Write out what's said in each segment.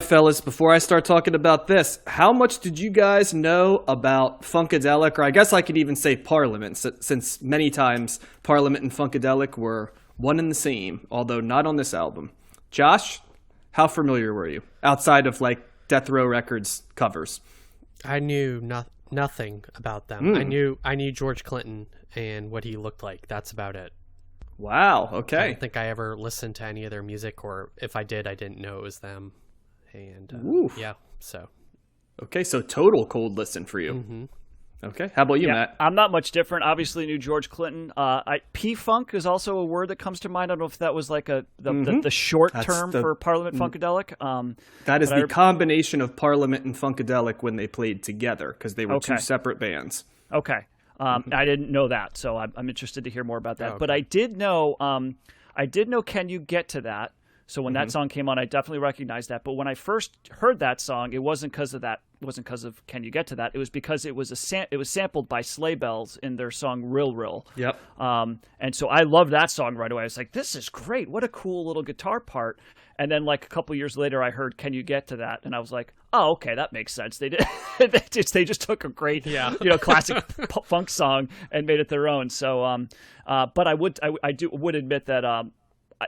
fellas, before I start talking about this, how much did you guys know about Funkadelic, or I guess I could even say Parliament, since many times Parliament and Funkadelic were one and the same, although not on this album. Josh, how familiar were you, outside of like Death Row Records covers? I knew nothing about them. I knew George Clinton and what he looked like. That's about it. Wow, okay. I don't think I ever listened to any of their music, or if I did, I didn't know it was them. And yeah, so. Okay, so total cold listen for you. Mm-hmm. Okay, how about you, Matt? I'm not much different. Obviously knew George Clinton. P-Funk is also a word that comes to mind. I don't know if that was like the short term for Parliament Funkadelic. That is the combination of Parliament and Funkadelic when they played together, because they were two separate bands. Okay. I didn't know that, so I'm interested to hear more about that. Okay. But I did know Can You Get to That? So when that song came on, I definitely recognized that. But when I first heard that song, it wasn't because of that. It wasn't because of Can You Get to That? It was because it was sampled by Sleigh Bells in their song Rill Rill. Yep. And so I loved that song right away. I was like, this is great. What a cool little guitar part. And then like a couple years later, I heard Can You Get to That? And I was like, oh, okay, that makes sense. They did. they just took a great, classic funk song and made it their own. So, but I would admit that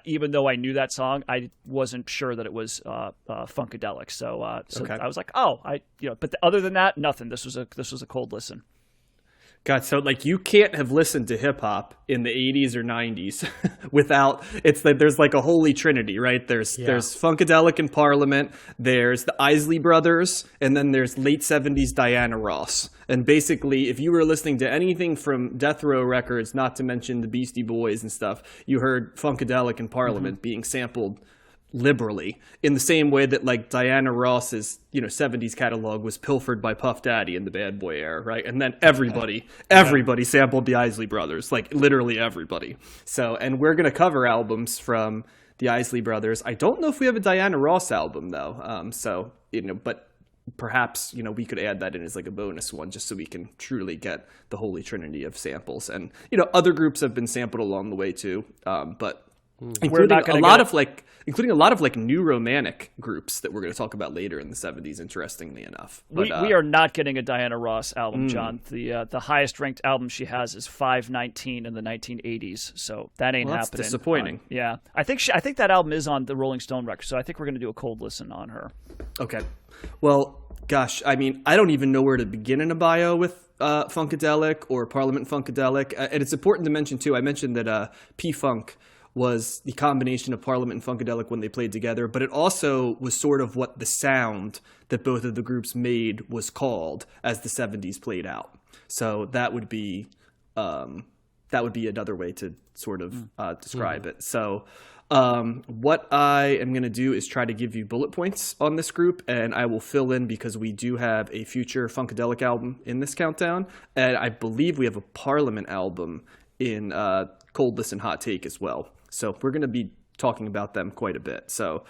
even though I knew that song, I wasn't sure that it was Funkadelic. So okay. I was like, but other than that, nothing. This was a cold listen. God, so like you can't have listened to hip hop in the 80s or 90s without there's like a holy trinity, right? There's Funkadelic and Parliament, there's the Isley Brothers, and then there's late 70s Diana Ross. And basically, if you were listening to anything from Death Row Records, not to mention the Beastie Boys and stuff, you heard Funkadelic and Parliament being sampled liberally, in the same way that like Diana Ross's 70s catalog was pilfered by Puff Daddy in the Bad Boy era, right? And then everybody sampled the Isley Brothers, like literally everybody. So, and we're gonna cover albums from the Isley Brothers. I don't know if we have a Diana Ross album though, but perhaps we could add that in as like a bonus one, just so we can truly get the holy trinity of samples. And other groups have been sampled along the way too, but including a lot of new romantic groups that we're going to talk about later in the 70s, interestingly enough. But, we are not getting a Diana Ross album, John. The highest ranked album she has is 519 in the 1980s, so that ain't happening. That's disappointing. Yeah, I think that album is on the Rolling Stone record, so I think we're going to do a cold listen on her. Okay. Well, gosh, I mean, I don't even know where to begin in a bio with Funkadelic or Parliament Funkadelic, and it's important to mention too. I mentioned that P-Funk was the combination of Parliament and Funkadelic when they played together, but it also was sort of what the sound that both of the groups made was called as the 70s played out. So that would be another way to sort of describe it. So what I am going to do is try to give you bullet points on this group, and I will fill in because we do have a future Funkadelic album in this countdown, and I believe we have a Parliament album in Cold Listen Hot Take as well. So we're going to be talking about them quite a bit. So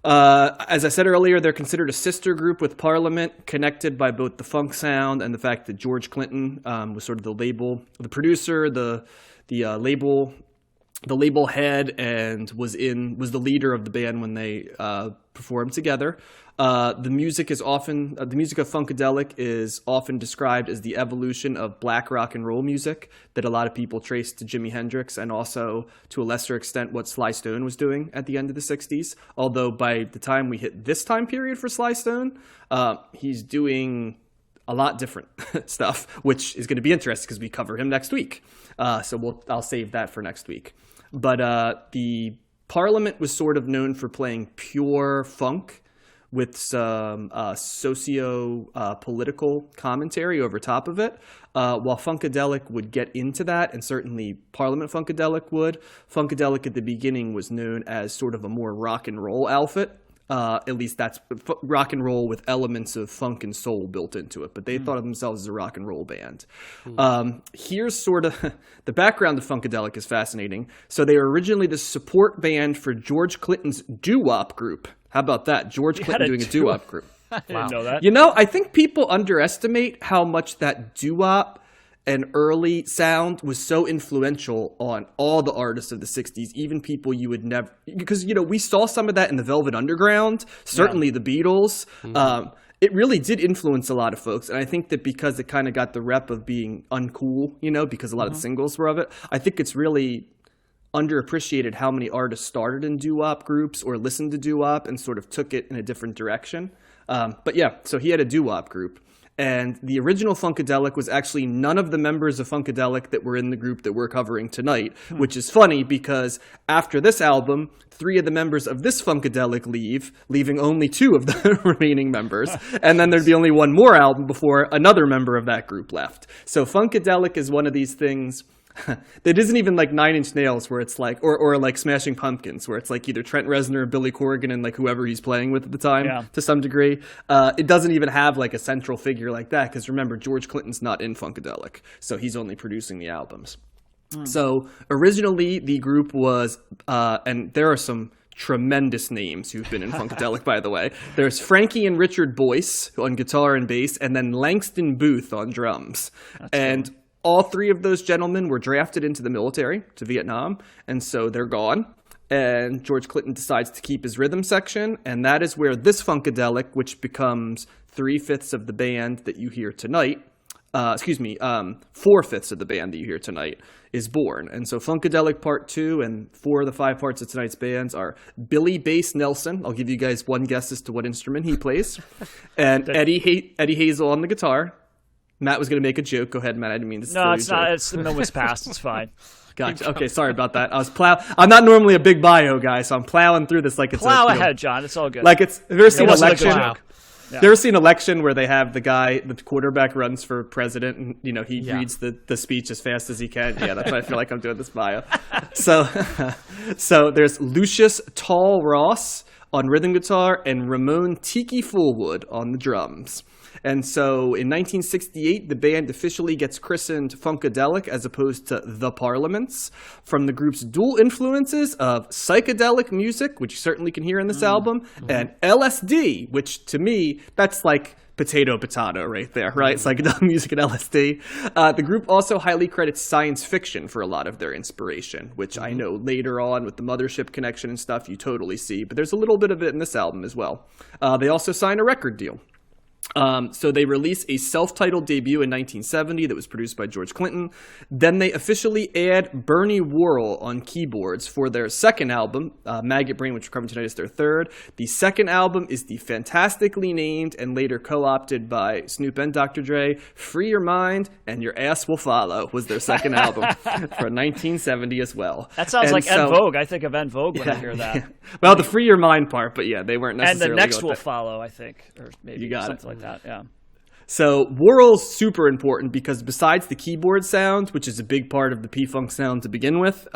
as I said earlier, they're considered a sister group with Parliament, connected by both the funk sound and the fact that George Clinton was sort of the producer, the label head, and was the leader of the band when they performed together. The music of Funkadelic is often described as the evolution of black rock and roll music that a lot of people trace to Jimi Hendrix, and also to a lesser extent what Sly Stone was doing at the end of the 60s. Although by the time we hit this time period for Sly Stone, he's doing a lot different stuff, which is going to be interesting because we cover him next week. So I'll save that for next week. But the Parliament was sort of known for playing pure funk with some socio-political commentary over top of it, while Funkadelic would get into that, and certainly Parliament Funkadelic would. Funkadelic at the beginning was known as sort of a more rock and roll outfit. At least that's rock and roll with elements of funk and soul built into it, but they thought of themselves as a rock and roll band. Here's sort of the background of Funkadelic is fascinating. So they were originally the support band for George Clinton's doo-wop group. How about that? George Clinton doing a doo-wop group. I didn't know that. I think people underestimate how much that doo-wop and early sound was so influential on all the artists of the 60s, even people you would never, because, you know, we saw some of that in the Velvet Underground, certainly the Beatles. It really did influence a lot of folks. And I think that because it kind of got the rep of being uncool, you know, because a lot of the singles were of it, I think it's really underappreciated how many artists started in doo-wop groups or listened to doo-wop and sort of took it in a different direction. But yeah, so he had a doo-wop group. And the original Funkadelic was actually none of the members of Funkadelic that were in the group that we're covering tonight, which is funny because after this album, 3 of the members of this Funkadelic leave, leaving only 2 of the remaining members. And then there'd be only one more album before another member of that group left. So Funkadelic is one of these things that isn't even like Nine Inch Nails, where it's like, or like Smashing Pumpkins, where it's like either Trent Reznor or Billy Corgan and like whoever he's playing with at the time to some degree. It doesn't even have like a central figure like that, because remember, George Clinton's not in Funkadelic, so he's only producing the albums. So originally the group was, and there are some tremendous names who've been in Funkadelic, by the way. There's Frankie and Richard Boyce on guitar and bass, and then Langston Booth on drums. That's cool. All 3 of those gentlemen were drafted into the military to Vietnam, and so they're gone. And George Clinton decides to keep his rhythm section, and that is where this Funkadelic, which becomes 3/5 of the band that you hear tonight, 4/5 of the band that you hear tonight, is born. And so Funkadelic Part 2 and 4 of the 5 parts of tonight's bands are Billy Bass Nelson. I'll give you guys one guess as to what instrument he plays. And Eddie Hazel on the guitar. Matt was going to make a joke. Go ahead, Matt. I didn't mean to. No, it's not. It's the moment's past. It's fine. Gotcha. Okay, sorry about that. I'm not normally a big bio guy, so I'm plowing through this like it's ahead, John. It's all good. Like it's. Have you ever seen Election? Yeah. Have you ever seen Election where they have the quarterback runs for president, and you know he reads the speech as fast as he can? Yeah, that's why I feel like I'm doing this bio. So there's Lucius Tall Ross on rhythm guitar and Ramon Tiki Fullwood on the drums. And so in 1968, the band officially gets christened Funkadelic as opposed to The Parliaments, from the group's dual influences of psychedelic music, which you certainly can hear in this album, and LSD, which to me, that's like potato right there, right? Psychedelic music and LSD. The group also highly credits science fiction for a lot of their inspiration, which I know later on with the Mothership connection and stuff, you totally see. But there's a little bit of it in this album as well. They also sign a record deal. So they release a self-titled debut in 1970 that was produced by George Clinton. Then they officially add Bernie Worrell on keyboards for their second album, Maggot Brain, which we're covering tonight, is their third. The second album is the fantastically named and later co-opted by Snoop and Dr. Dre, Free Your Mind and Your Ass Will Follow was their second album for 1970 as well. That sounds like En Vogue. I think of En Vogue when I hear that. Well, the Free Your Mind part, but yeah, they weren't necessarily. And the next will follow, I think, or maybe you got something like that. Yeah. So Worrell's super important because besides the keyboard sound, which is a big part of the P-Funk sound to begin with,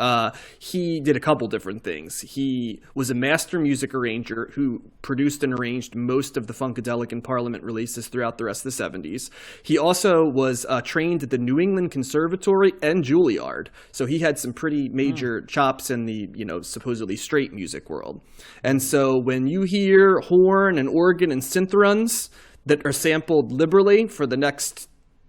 he did a couple different things. He was a master music arranger who produced and arranged most of the Funkadelic and Parliament releases throughout the rest of the 70s. He also was trained at the New England Conservatory and Juilliard. So he had some pretty major chops in the, supposedly straight music world. And so when you hear horn and organ and synth runs that are sampled liberally for the next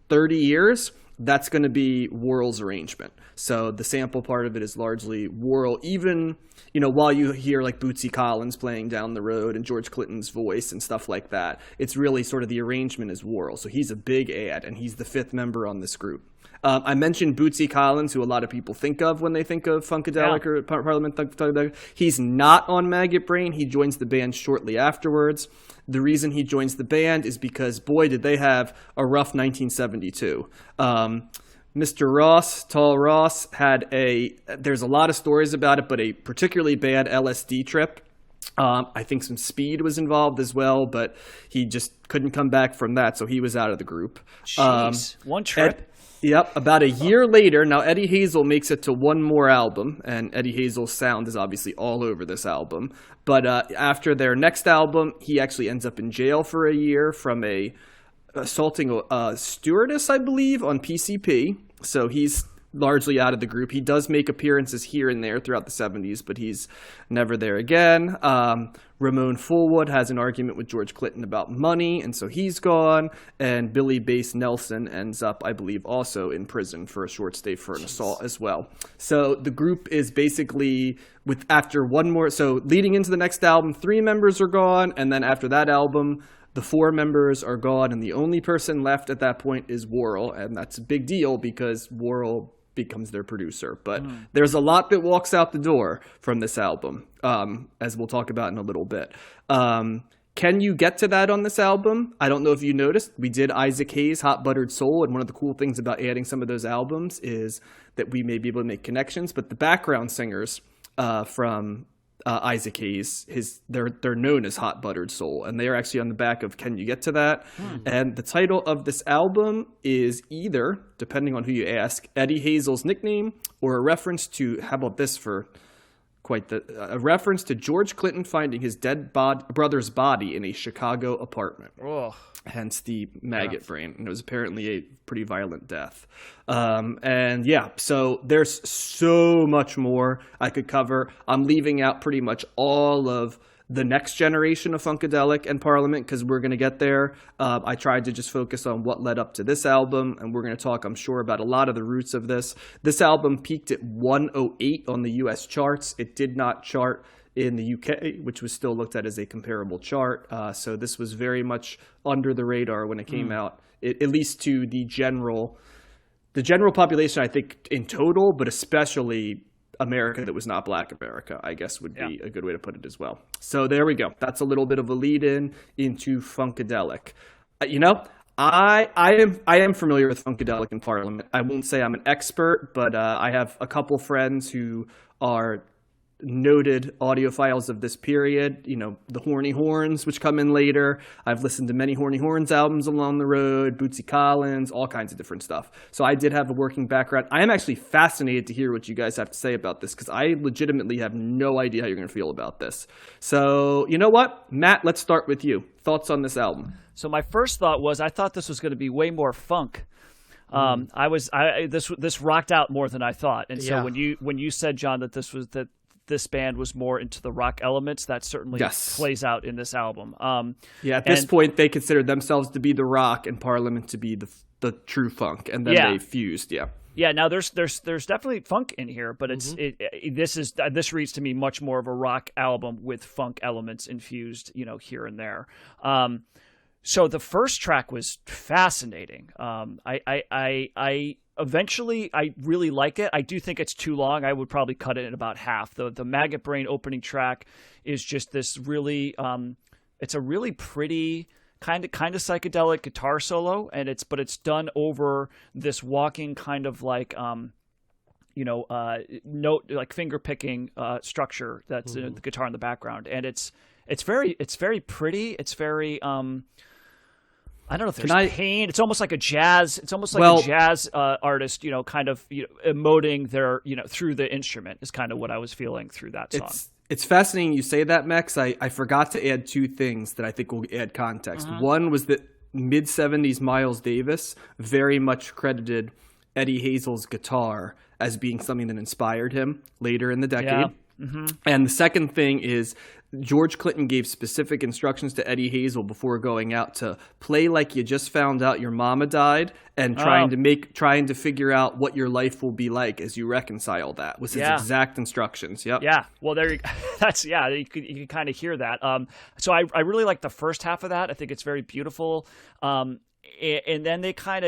30 years, that's going to be Worrell's arrangement. So the sample part of it is largely Worrell, even, while you hear like Bootsy Collins playing down the road and George Clinton's voice and stuff like that, it's really sort of the arrangement is Worrell. So he's a big add, and he's the 5th member on this group. I mentioned Bootsy Collins, who a lot of people think of when they think of Funkadelic or Parliament. He's not on Maggot Brain. He joins the band shortly afterwards. The reason he joins the band is because, boy, did they have a rough 1972. Mr. Ross, Tall Ross, there's a lot of stories about it, but a particularly bad LSD trip. I think some speed was involved as well, but he just couldn't come back from that, so he was out of the group. Jeez, one trip. Yep, about a year later, now Eddie Hazel makes it to one more album, and Eddie Hazel's sound is obviously all over this album. But after their next album, he actually ends up in jail for a year from assaulting a stewardess, I believe, on PCP. So he's largely out of the group. He does make appearances here and there throughout the 70s, but he's never there again. Ramon Fullwood has an argument with George Clinton about money, and so he's gone. And Billy Bass Nelson ends up, I believe, also in prison for a short stay for an assault as well. So the group is basically after one more. So leading into the next album, 3 members are gone, and then after that album, the 4 members are gone, and the only person left at that point is Worrell, and that's a big deal because Worrell becomes their producer. But there's a lot that walks out the door from this album, as we'll talk about in a little bit. Can you get to that on this album? I don't know if you noticed, we did Isaac Hayes' Hot Buttered Soul, and one of the cool things about adding some of those albums is that we may be able to make connections, but the background singers from Isaac Hayes, they're known as Hot Buttered Soul, and they are actually on the back of Can You Get to That? And the title of this album is either, depending on who you ask, Eddie Hazel's nickname, or a reference to, how about this for a reference to George Clinton finding his dead brother's body in a Chicago apartment. Oh. Hence the Maggot Brain. And it was apparently a pretty violent death. And yeah, so there's so much more I could cover. I'm leaving out pretty much all of the next generation of Funkadelic and Parliament because we're going to get there. I tried to just focus on what led up to this album, and we're going to talk, I'm sure, about a lot of the roots of this. This album peaked at 108 on the US charts. It did not chart in the UK, which was still looked at as a comparable chart. So this was very much under the radar when it came out, at least to the general population, I think, in total, but especially America that was not Black America, I guess would be a good way to put it as well. So there we go. That's a little bit of a lead-in into Funkadelic. I am familiar with Funkadelic and Parliament. I won't say I'm an expert, but I have a couple friends who are noted audiophiles of this period, the Horny Horns, which come in later. I've listened to many Horny Horns albums along the road, Bootsy Collins, all kinds of different stuff. So I did have a working background. I am actually fascinated to hear what you guys have to say about this because I legitimately have no idea how you're going to feel about this. So you know what? Matt, let's start with you. Thoughts on this album? So my first thought was I thought this was going to be way more funk. This rocked out more than I thought. And so when you said, John, that this band was more into the rock elements, that certainly plays out in this album. At this point, they considered themselves to be the rock and Parliament to be the true funk, and then they fused. Yeah. Now there's definitely funk in here, but this reads to me much more of a rock album with funk elements infused, here and there. So the first track was fascinating. Eventually, I really like it. I do think it's too long. I would probably cut it in about half. The Maggot Brain opening track is just this really, it's a really pretty kind of psychedelic guitar solo, and it's done over this walking kind of like, note like finger picking structure that's in the guitar in the background, and it's very pretty. It's very I don't know if there's pain. It's almost like a jazz. It's almost like a jazz artist, emoting their, through the instrument is kind of what I was feeling through that song. It's fascinating you say that, Max. I forgot to add 2 things that I think will add context. One was that mid-70s Miles Davis very much credited Eddie Hazel's guitar as being something that inspired him later in the decade. Yeah. And the second thing is George Clinton gave specific instructions to Eddie Hazel before going out to play like you just found out your mama died and trying to figure out what your life will be like as you reconcile that was his exact instructions. Yep. Yeah. Well, you can kind of hear that. So I really like the first half of that. I think it's very beautiful. And then he kind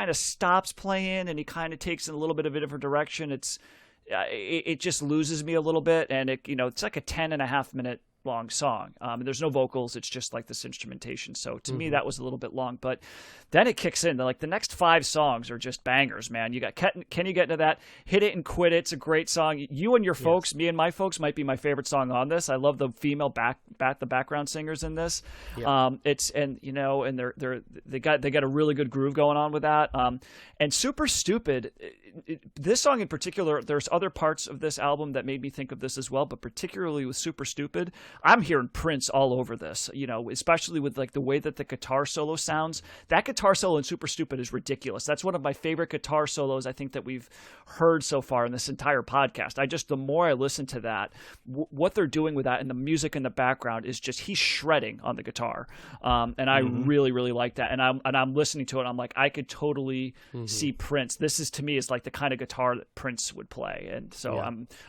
of stops playing and he kind of takes in a little bit of a different direction. It just loses me a little bit, and it's like a 10.5-minute long song. There's no vocals. It's just like this instrumentation. So to me, that was a little bit long, but then it kicks in. Like the next 5 songs are just bangers, man. You got Can You Get Into That? Hit It and Quit It. It's a great song. You and Your Folks, me and My Folks might be my favorite song on this. I love the female the background singers in this. Yeah. And they got a really good groove going on with that. And Super Stupid, this song in particular, there's other parts of this album that made me think of this as well, but particularly with Super Stupid, I'm hearing Prince all over this, you know, especially with like the way that the guitar solo sounds. That guitar solo in Super Stupid is ridiculous. That's one of my favorite guitar solos I think that we've heard so far in this entire podcast. The more I listen to that, what they're doing with that and the music in the background is just, he's shredding on the guitar. And I really, really like that. And I'm listening to it. I'm like, I could totally see Prince. This is, to me, is like the kind of guitar that Prince would play. And so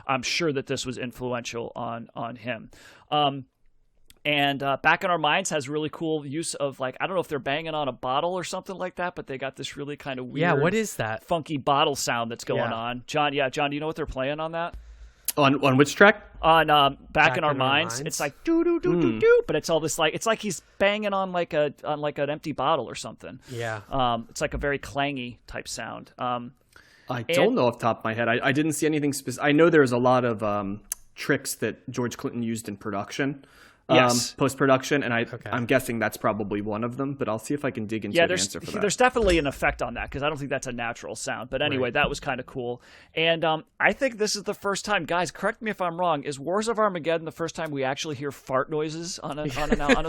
I'm sure that this was influential on him. And Back in Our Minds has really cool use of, like, I don't know if they're banging on a bottle or something like that, but they got this really kind of weird, yeah, what is that? Funky bottle sound that's going on. John, do you know what they're playing on that? On which track? On Back in Our Minds. It's like do do do do do, but it's all this like, it's like he's banging on like an empty bottle or something. Yeah. It's like a very clangy type sound. I don't know off the top of my head. I didn't see anything specific. I know there's a lot of tricks that George Clinton used in production. Post-production, and I'm guessing that's probably one of them, but I'll see if I can dig into an answer for that. There's definitely an effect on that, because I don't think that's a natural sound. But anyway, that was kind of cool. And I think this is the first time, guys, correct me if I'm wrong, is Wars of Armageddon the first time we actually hear fart noises on a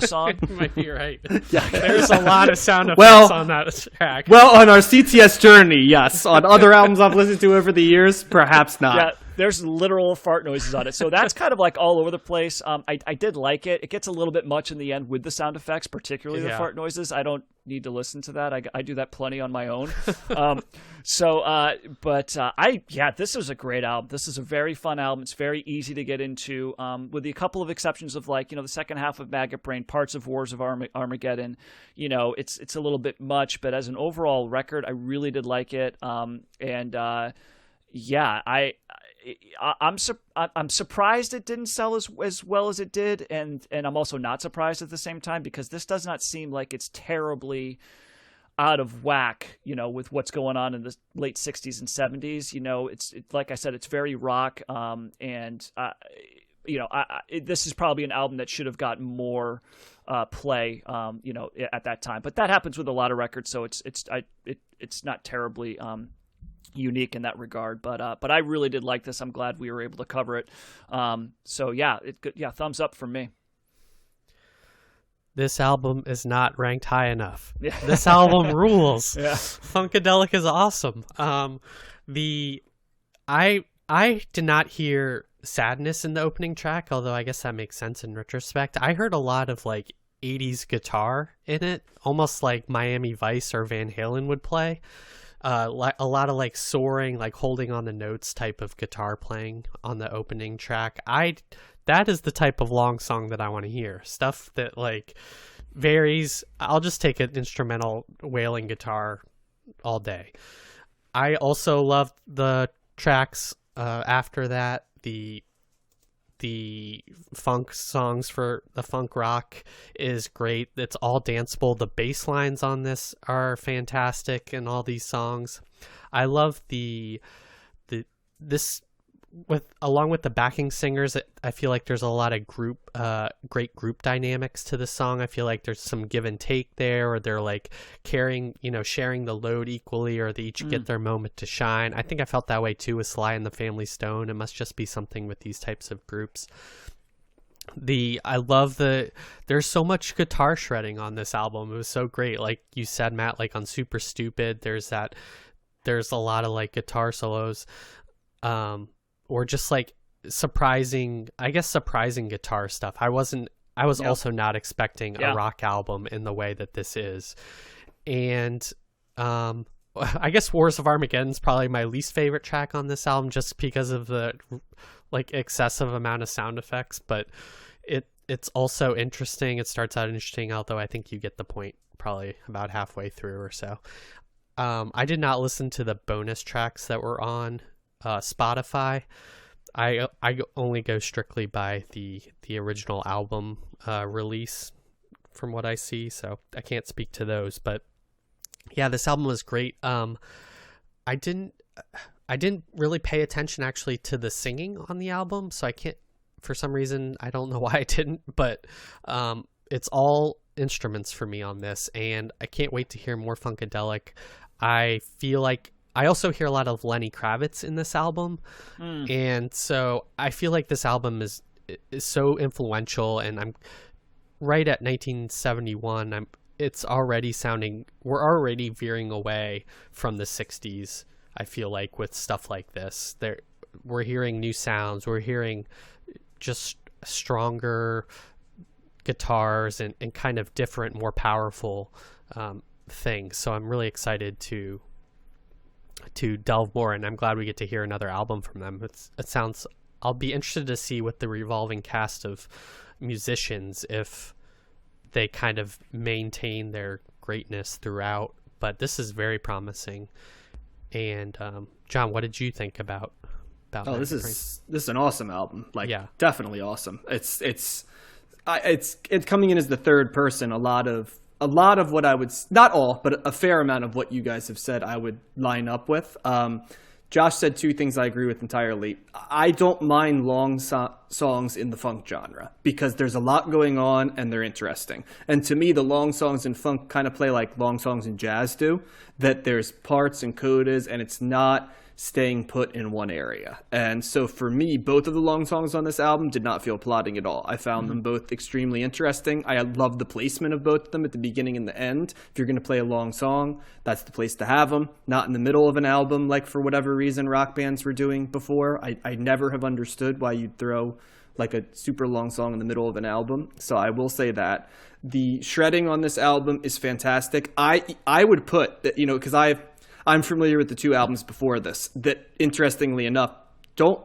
song? You might be right. Yeah. There's a lot of sound effects on that track. Well, on our CTS journey, yes. On other albums I've listened to over the years, perhaps not. Yeah. There's literal fart noises on it. So that's kind of like all over the place. I did like it. It gets a little bit much in the end with the sound effects, particularly the fart noises. I don't need to listen to that. I do that plenty on my own. This was a great album. This is a very fun album. It's very easy to get into, with a couple of exceptions of, like, you know, the second half of Maggot Brain, parts of Wars of Armageddon. You know, it's a little bit much, but as an overall record, I really did like it. I'm surprised it didn't sell as well as it did, and I'm also not surprised at the same time, because this does not seem like it's terribly out of whack, you know, with what's going on in the late 60s and 70s. You know, it's like I said, it's very rock, this is probably an album that should have gotten more play, you know, at that time. But that happens with a lot of records, so it's not terribly unique in that regard, but I really did like this. I'm glad we were able to cover it. Thumbs up from me. This album is not ranked high enough. Yeah. This album rules. Yeah. Funkadelic is awesome. I did not hear sadness in the opening track, although I guess that makes sense in retrospect. I heard a lot of like 80s guitar in it, almost like Miami Vice or Van Halen would play. Like a lot of like soaring, like holding on the notes type of guitar playing on the opening track. That is the type of long song that I want to hear. Stuff that like varies. I'll just take an instrumental wailing guitar all day. I also loved the tracks after that. The funk songs for the funk rock is great. It's all danceable. The bass lines on this are fantastic in all these songs. I love along with the backing singers. I feel like there's a lot of great group dynamics to the song. I feel like there's some give and take there, or they're like sharing the load equally, or they each get their moment to shine. I think I felt that way too with Sly and the Family Stone. It must just be something with these types of groups. There's so much guitar shredding on this album. It was so great. Like you said, Matt, like on Super Stupid, there's a lot of like guitar solos, or just like surprising guitar stuff. I was also not expecting a rock album in the way that this is. And I guess Wars of Armageddon is probably my least favorite track on this album, just because of the like excessive amount of sound effects, but it's also interesting. It starts out interesting, although I think you get the point probably about halfway through or so. I did not listen to the bonus tracks that were on Spotify. I only go strictly by the original album release from what I see, so I can't speak to those. But yeah, this album was great. I didn't really pay attention actually to the singing on the album, so I can't, for some reason, I don't know why I didn't, but it's all instruments for me on this, and I can't wait to hear more Funkadelic. I feel like I also hear a lot of Lenny Kravitz in this album, and so I feel like this album is is so influential, and I'm right at 1971. It's already sounding, we're already veering away from the 60s. I feel like with stuff like this, we're hearing new sounds. We're hearing just stronger guitars and kind of different, more powerful things. So I'm really excited to delve more, and I'm glad we get to hear another album from them. It sounds, I'll be interested to see with the revolving cast of musicians if they kind of maintain their greatness throughout. But this is very promising. And John, what did you think about this is an awesome album. Like, yeah, definitely awesome. It's coming in as the third person. A lot of what I would, not all, but a fair amount of what you guys have said I would line up with. Josh said two things I agree with entirely. I don't mind long songs in the funk genre because there's a lot going on and they're interesting. And to me, the long songs in funk kind of play like long songs in jazz do, that there's parts and codas and it's not staying put in one area. And so for me, both of the long songs on this album did not feel plodding at all. I found them both extremely interesting. I love the placement of both of them at the beginning and the end. If you're going to play a long song, that's the place to have them, not in the middle of an album like for whatever reason rock bands were doing before. I never have understood why you'd throw like a super long song in the middle of an album. So I will say that. The shredding on this album is fantastic. I would put that, because I'm familiar with the two albums before this that, interestingly enough, don't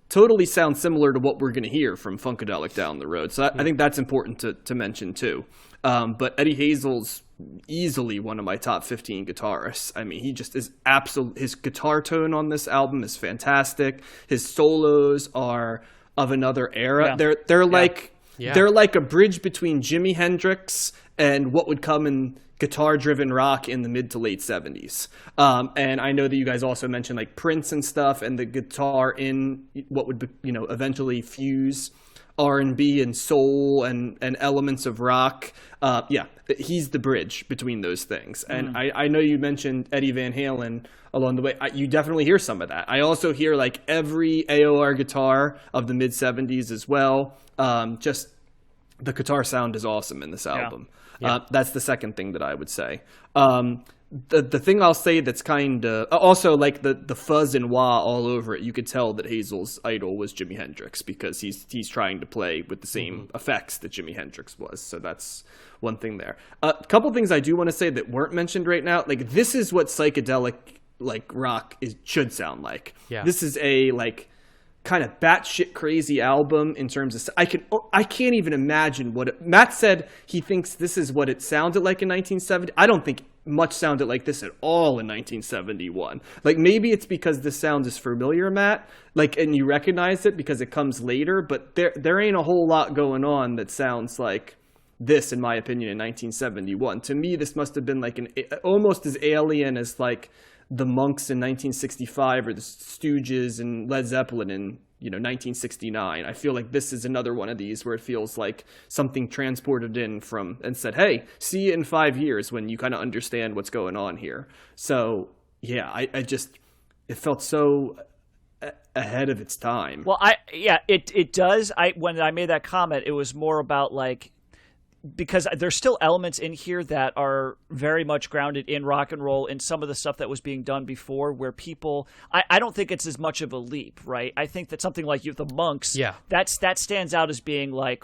totally sound similar to what we're going to hear from Funkadelic down the road. So I think that's important to mention too. But Eddie Hazel's easily one of my top 15 guitarists. I mean, he just is his guitar tone on this album is fantastic. His solos are of another era. Yeah. They're like a bridge between Jimi Hendrix and what would come in guitar-driven rock in the mid to late 70s. And I know that you guys also mentioned like Prince and stuff, and the guitar in what would be, eventually fuse R&B and soul and elements of rock. He's the bridge between those things. And I know you mentioned Eddie Van Halen along the way. You definitely hear some of that. I also hear like every AOR guitar of the mid 70s as well. Just the guitar sound is awesome in this album. Yeah. That's the second thing that I would say. The thing I'll say that's kind of also like the fuzz and wah all over it. You could tell that Hazel's idol was Jimi Hendrix because he's trying to play with the same effects that Jimi Hendrix was. So that's one thing there. A couple things I do want to say that weren't mentioned right now. Like, this is what psychedelic like rock should sound like. Yeah. This is a like kind of batshit crazy album in terms of I can't even imagine what Matt said. He thinks this is what it sounded like in 1970. I don't think much sounded like this at all in 1971. Like, maybe it's because the sound is familiar, Matt, like, and you recognize it because it comes later, but there ain't a whole lot going on that sounds like this, in my opinion, in 1971. To me, this must have been like almost as alien as like the Monks in 1965 or the Stooges and Led Zeppelin in 1969. I feel like this is another one of these where it feels like something transported in from and said, hey, see you in 5 years when you kind of understand what's going on here. So yeah, I just, it felt so ahead of its time. Well, it does. When I made that comment, it was more about like, because there's still elements in here that are very much grounded in rock and roll and some of the stuff that was being done before where people, I don't think it's as much of a leap, right? I think that something like the Monks, that stands out as being like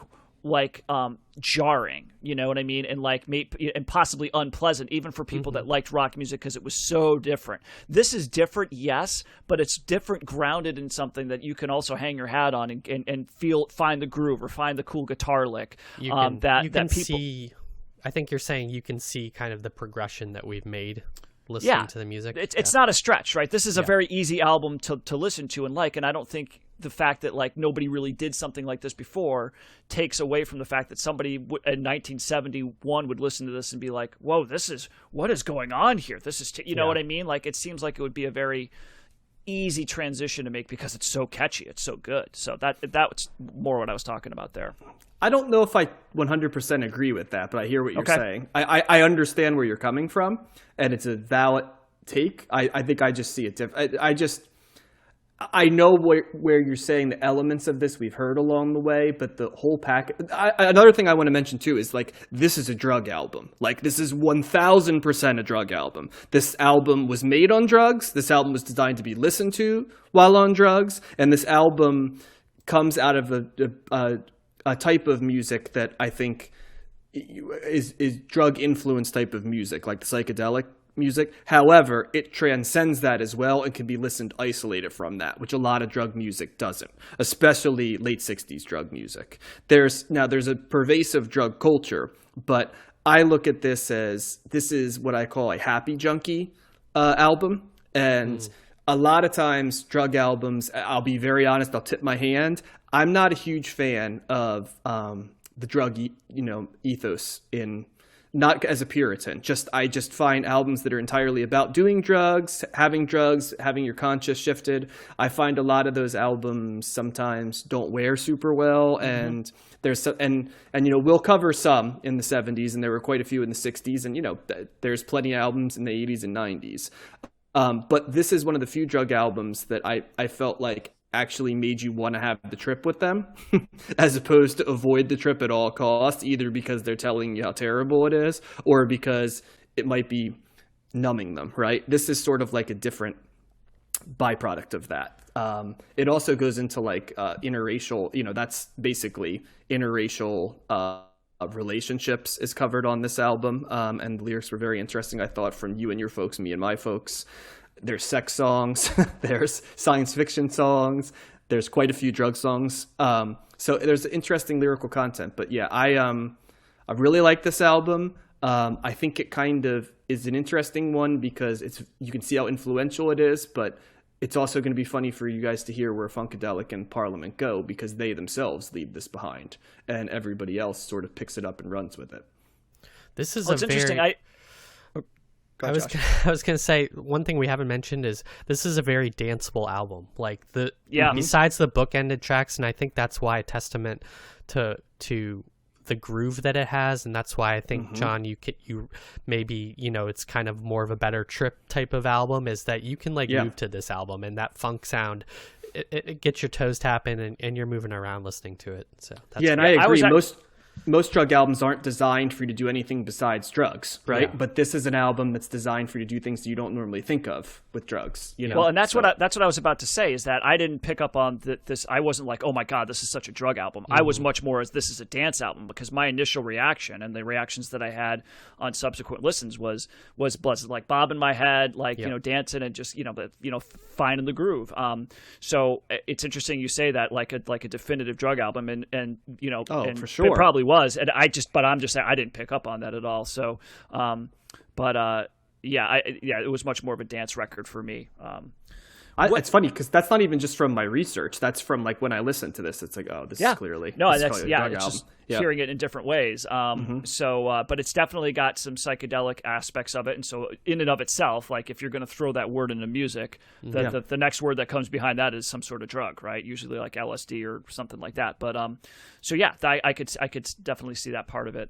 jarring, you know what I mean? And like and possibly unpleasant even for people that liked rock music because it was so different. This is different, yes, but it's different grounded in something that you can also hang your hat on and find the groove or find the cool guitar lick. I think you're saying you can see kind of the progression that we've made listening to the music. It's not a stretch, right? This is a very easy album to listen to and like, and I don't think the fact that like nobody really did something like this before takes away from the fact that somebody in 1971 would listen to this and be like, whoa, what is going on here? This is, you know what I mean? Like, it seems like it would be a very easy transition to make because it's so catchy. It's so good. So that's more what I was talking about there. I don't know if I 100% agree with that, but I hear what you're saying. I understand where you're coming from, and it's a valid take. I think I just see it different. I know where you're saying the elements of this we've heard along the way, but the whole pack. Another thing I want to mention too is like this is a drug album. Like this is 1000% a drug album. This album was made on drugs. This album was designed to be listened to while on drugs, and this album comes out of a type of music that I think is drug influenced type of music, like the psychedelic music. However, it transcends that as well and can be listened isolated from that, which a lot of drug music doesn't, especially late 60s drug music. There's a pervasive drug culture, but I look at this as this is what I call a happy junkie album. And a lot of times drug albums, I'll be very honest, I'll tip my hand, I'm not a huge fan of the drug ethos in, not as a Puritan, I just find albums that are entirely about doing drugs, having your conscience shifted. I find a lot of those albums sometimes don't wear super well, and we'll cover some in the 70s, and there were quite a few in the 60s, and there's plenty of albums in the 80s and 90s. But this is one of the few drug albums that I felt like actually made you want to have the trip with them as opposed to avoid the trip at all costs, either because they're telling you how terrible it is or because it might be numbing them, right? This is sort of like a different byproduct of that. It also goes into like interracial, that's basically interracial relationships is covered on this album, and the lyrics were very interesting, I thought, from you and your folks, me and my folks. There's sex songs, there's science fiction songs, there's quite a few drug songs. So there's interesting lyrical content. But yeah, I really like this album. I think it kind of is an interesting one because you can see how influential it is, but it's also going to be funny for you guys to hear where Funkadelic and Parliament go because they themselves leave this behind and everybody else sort of picks it up and runs with it. This is interesting. I was gonna say one thing we haven't mentioned is this is a very danceable album. Like besides the bookended tracks, and I think that's why a testament to the groove that it has, and that's why I think John, you maybe it's kind of more of a better trip type of album is that you can move to this album and that funk sound. It gets your toes tapping and you're moving around listening to it. So that's I agree. Most drug albums aren't designed for you to do anything besides drugs, right? Yeah. But this is an album that's designed for you to do things that you don't normally think of with drugs. Well, and that's what I was about to say is that I didn't pick up on this. I wasn't like, oh my God, this is such a drug album. I was much more as this is a dance album because my initial reaction and the reactions that I had on subsequent listens was like bob in my head, dancing and just finding the groove. So it's interesting you say that like a definitive drug album and for sure. It probably was, and I'm just saying I didn't pick up on that at all. So, it was much more of a dance record for me. It's funny because that's not even just from my research. That's from like when I listen to this, it's like, oh, this is clearly just hearing it in different ways. But it's definitely got some psychedelic aspects of it, and so in and of itself, like if you're going to throw that word into music, the next word that comes behind that is some sort of drug, right? Usually like LSD or something like that. But I could definitely see that part of it.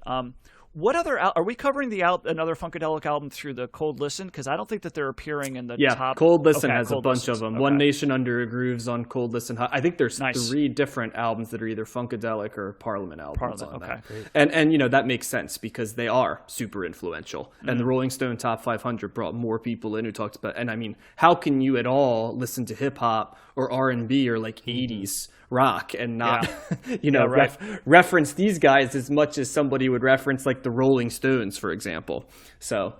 What other are we covering another Funkadelic album through the Cold Listen? Because I don't think that they're appearing in the top. Cold Listen has a bunch of them. Okay. One Nation Under a Groove's on Cold Listen. I think there's 3 different albums that are either Funkadelic or Parliament albums on that. And that makes sense because they are super influential. And the Rolling Stone Top 500 brought more people in who talked about. And I mean, how can you at all listen to hip hop or R&B or like 80s rock and not reference these guys as much as somebody would reference like the Rolling Stones, for example? So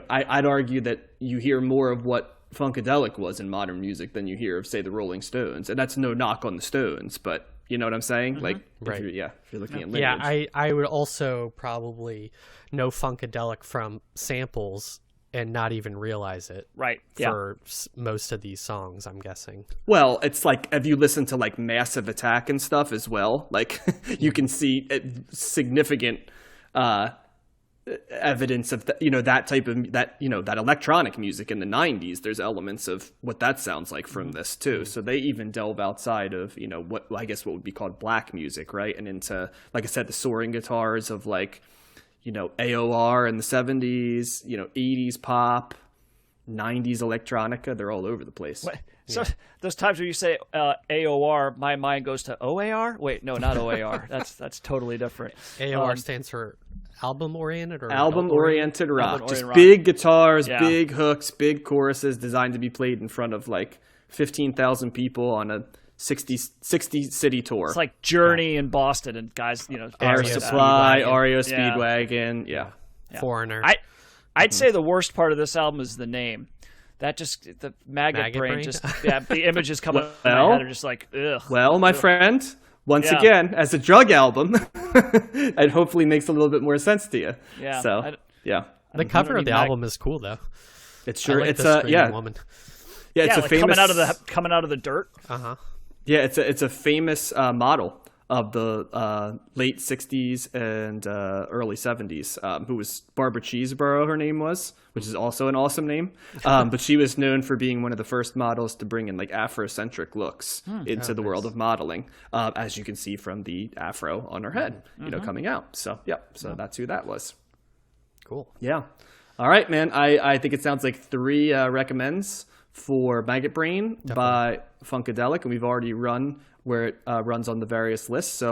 I'd argue that you hear more of what Funkadelic was in modern music than you hear of, say, the Rolling Stones, and that's no knock on the Stones, but you know what I'm saying? Like if you're looking at lineage. I would also probably know Funkadelic from samples and not even realize it for most of these songs, I'm guessing. Well, it's like, have you listened to like Massive Attack and stuff as well? Like you can see significant evidence of that type of that electronic music in the 90s. There's elements of what that sounds like from this too. So they even delve outside of what would be called black music, right? And into, like I said, the soaring guitars of like AOR in the 70s, 80s pop, 90s electronica. They're all over the place. What? So those times where you say AOR, my mind goes to OAR. Wait, no, not OAR. That's totally different. AOR stands for album oriented or Album oriented rock. Album-oriented Just rock. big guitars, Yeah. big hooks, big choruses designed to be played in front of like 15,000 people on a 60 city tour. It's like Journey in Boston and guys, Air REO Supply, Speedwagon. REO Yeah. Speedwagon. Yeah. Foreigner. I'd say the worst part of this album is the name. That just the Maggot Brain. Just the images come up in my head are just like ugh. Well, my friend, once Yeah. again, as a drug album, it hopefully makes a little bit more sense to you. Yeah. So, yeah. The cover of the need album is cool though. It's sure I like it's the a screaming woman. Yeah, it's Yeah, a like famous coming out of the dirt. Yeah, it's a famous model of the late 60s and early 70s, who was Barbara Cheeseborough, her name was, which is also an awesome name. But she was known for being one of the first models to bring in like Afrocentric looks into the world of modeling, as you can see from the afro on her head, coming out. So, so that's who that was. Cool. Yeah. All right, man. I think it sounds like 3 recommends for Maggot Brain by Funkadelic, and we've already run where it runs on the various lists. So